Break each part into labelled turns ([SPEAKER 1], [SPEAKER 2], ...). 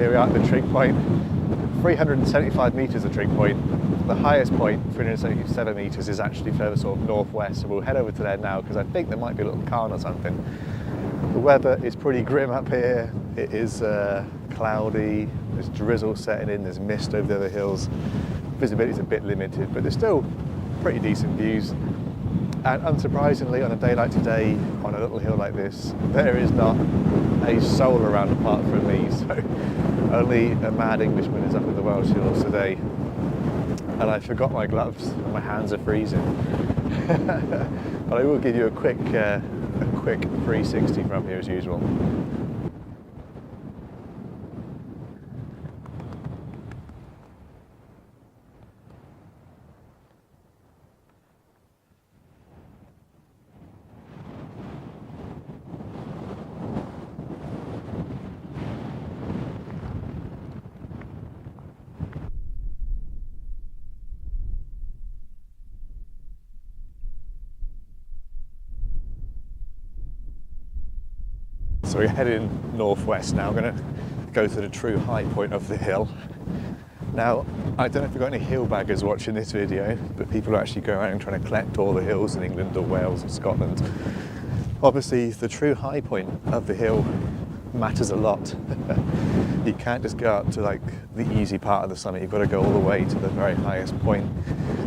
[SPEAKER 1] Here we are at the trig point, 375 metres the trig point. The highest point, 377 metres, is actually further sort of northwest, so we'll head over to there now because I think there might be a little calm or something. The weather is pretty grim up here. It is cloudy, there's drizzle setting in, there's mist over the other hills. Visibility is a bit limited, but there's still pretty decent views. And unsurprisingly, on a day like today, on a little hill like this, there is not a soul around apart from me. So only a mad Englishman is up in the Welsh hills today. And I forgot my gloves, and my hands are freezing. But I will give you a quick 360 from here as usual. So we're heading northwest now. I'm going to go to the true high point of the hill. Now, I don't know if you've got any hill baggers watching this video, but people are actually going around trying to collect all the hills in England or Wales or Scotland. Obviously, the true high point of the hill matters a lot. You can't just go up to like the easy part of the summit. You've got to go all the way to the very highest point,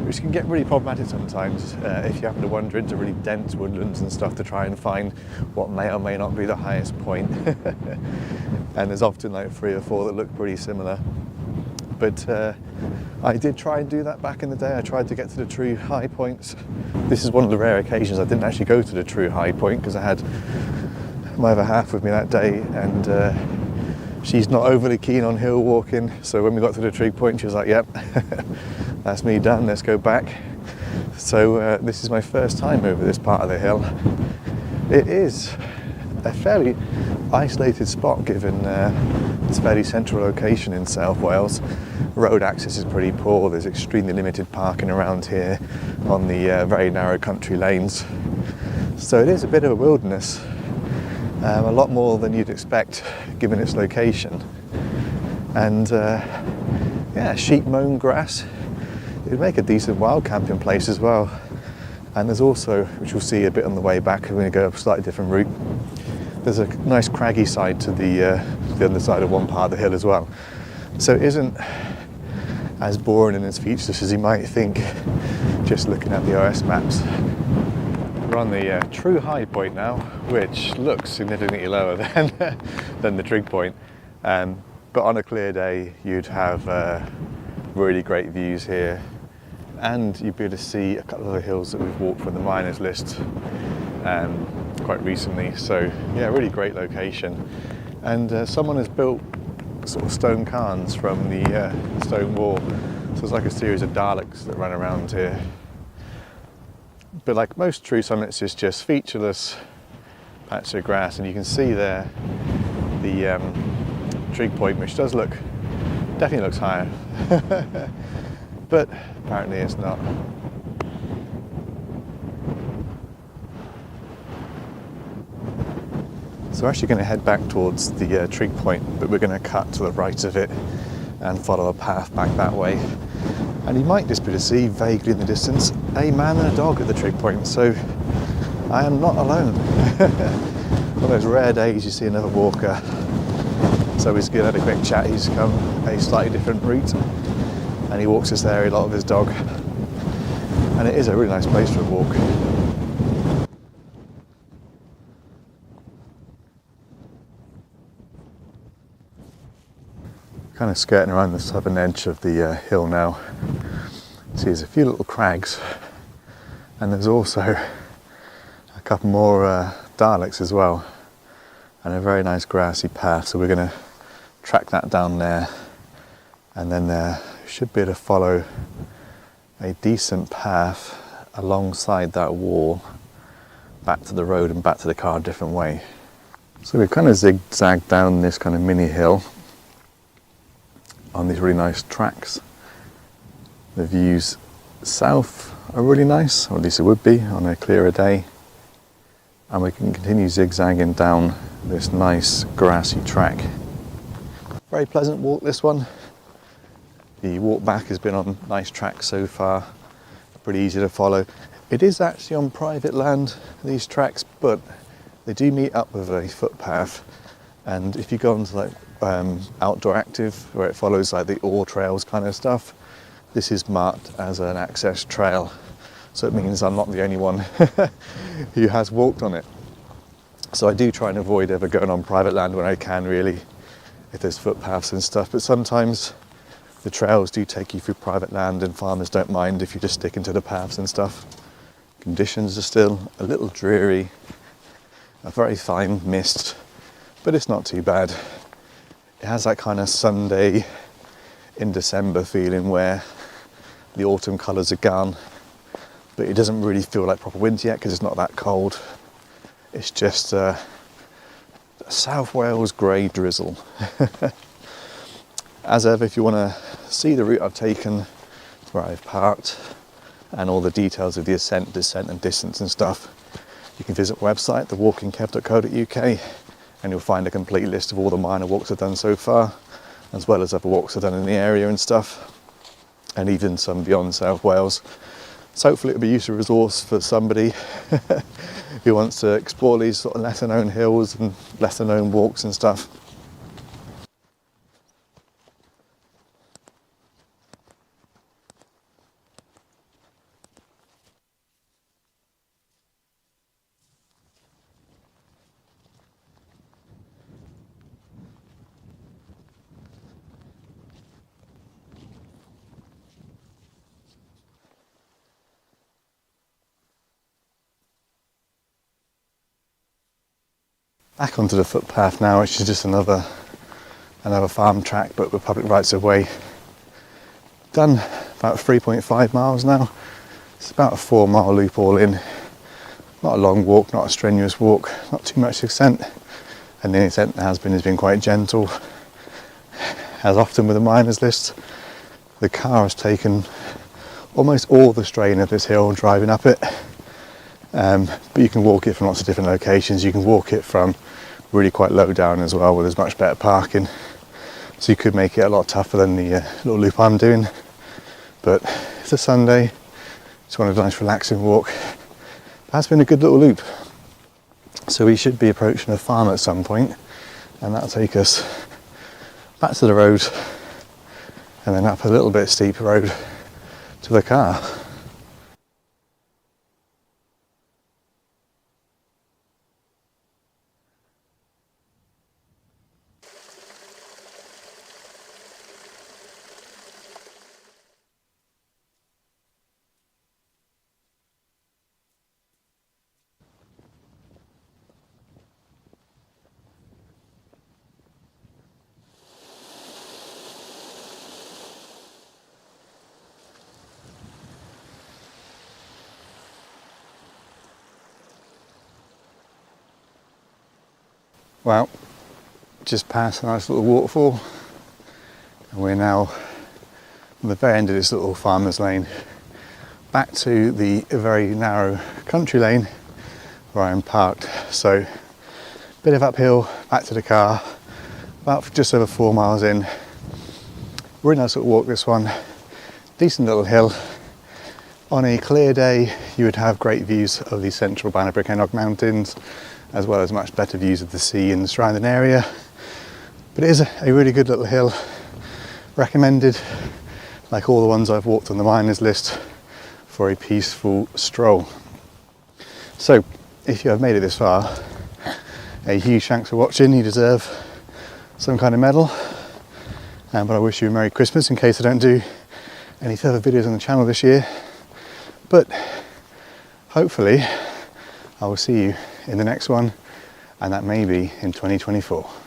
[SPEAKER 1] which can get really problematic sometimes if you happen to wander into really dense woodlands and stuff to try and find what may or may not be the highest point. And there's often like 3 or 4 that look pretty similar. But I did try and do that back in the day. I tried to get to the true high points. This is one of the rare occasions I didn't actually go to the true high point because I had my other half with me that day, and she's not overly keen on hill walking. So when we got to the trig point, she was like, yep, that's me done, let's go back. So this is my first time over this part of the hill. It is a fairly isolated spot given its fairly central location in South Wales. Road access is pretty poor, there's extremely limited parking around here on the very narrow country lanes. So it is a bit of a wilderness, a lot more than you'd expect given its location. And yeah, sheep mown grass. It would make a decent wild camping place as well. And there's also, which we'll see a bit on the way back, we're going to go a slightly different route. There's a nice craggy side to the other side of one part of the hill as well. So it isn't as boring and as featureless as you might think just looking at the OS maps. We're on the true high point now, which looks significantly lower than the trig point. But on a clear day, you'd have really great views here, and you'd be able to see a couple of the hills that we've walked from the miners list quite recently. So yeah, really great location. And someone has built sort of stone cairns from the stone wall. So it's like a series of Daleks that run around here. But like most true summits, it's just featureless patch of grass, and you can see there the trig point, which does look, definitely looks higher, but apparently it's not. So we're actually going to head back towards the trig point, but we're going to cut to the right of it and follow a path back that way. And you might just be able to see vaguely in the distance a man and a dog at the trig point, so I am not alone. One of those rare days you see another walker. So he's going to have a quick chat. He's come a slightly different route and he walks this area a lot with his dog. And it is a really nice place for a walk. Kind of skirting around the southern edge of the hill now. See, there's a few little crags, and there's also a couple more Daleks as well, and a very nice grassy path. So we're going to track that down there, and then there should be able to follow a decent path alongside that wall back to the road and back to the car a different way. So we've kind of zigzagged down this kind of mini hill on these really nice tracks. The views south are really nice, or at least it would be on a clearer day. And we can continue zigzagging down this nice grassy track. Very pleasant walk, this one. The walk back has been on nice tracks so far, pretty easy to follow. It is actually on private land, these tracks, but they do meet up with a footpath. And if you go onto like Outdoor Active, where it follows like the ore trails kind of stuff, this is marked as an access trail. So it means I'm not the only one who has walked on it. So I do try and avoid ever going on private land when I can, really, if there's footpaths and stuff. But sometimes the trails do take you through private land and farmers don't mind if you just stick into the paths and stuff. Conditions are still a little dreary, a very fine mist, but it's not too bad. It has that kind of Sunday in December feeling where the autumn colours are gone, but it doesn't really feel like proper winter yet because it's not that cold. It's just South Wales grey drizzle. As ever, if you want to see the route I've taken, where I've parked, and all the details of the ascent, descent and distance and stuff, you can visit the website, thewalkingkev.co.uk, and you'll find a complete list of all the minor walks I've done so far, as well as other walks I've done in the area and stuff, and even some beyond South Wales. So hopefully it'll be a useful resource for somebody who wants to explore these sort of lesser known hills and lesser known walks and stuff. Back onto the footpath now, which is just another farm track, but with public rights of way. Done about 3.5 miles now. It's about a 4-mile loop all in. Not a long walk, not a strenuous walk, not too much ascent, and the ascent has been quite gentle. As often with the miners list, the car has taken almost all the strain of this hill driving up it. But you can walk it from lots of different locations. You can walk it from really quite low down as well, where there's much better parking. So you could make it a lot tougher than the little loop I'm doing. But it's a Sunday, just wanted a nice relaxing walk. That's been a good little loop. So we should be approaching a farm at some point, and that'll take us back to the road and then up a little bit steeper road to the car. Well, just past a nice little waterfall, and we're now on the very end of this little farmer's lane, back to the very narrow country lane where I'm parked. So, bit of uphill, back to the car, about just over 4 miles in. Really nice little walk, this one. Decent little hill. On a clear day, you would have great views of the central Bannerbrick Mountains, as well as much better views of the sea and the surrounding area. But it is a really good little hill. Recommended, like all the ones I've walked on the miners list, for a peaceful stroll. So, if you have made it this far, a huge thanks for watching. You deserve some kind of medal. But I wish you a Merry Christmas in case I don't do any further videos on the channel this year. But hopefully I will see you in the next one, and that may be in 2024.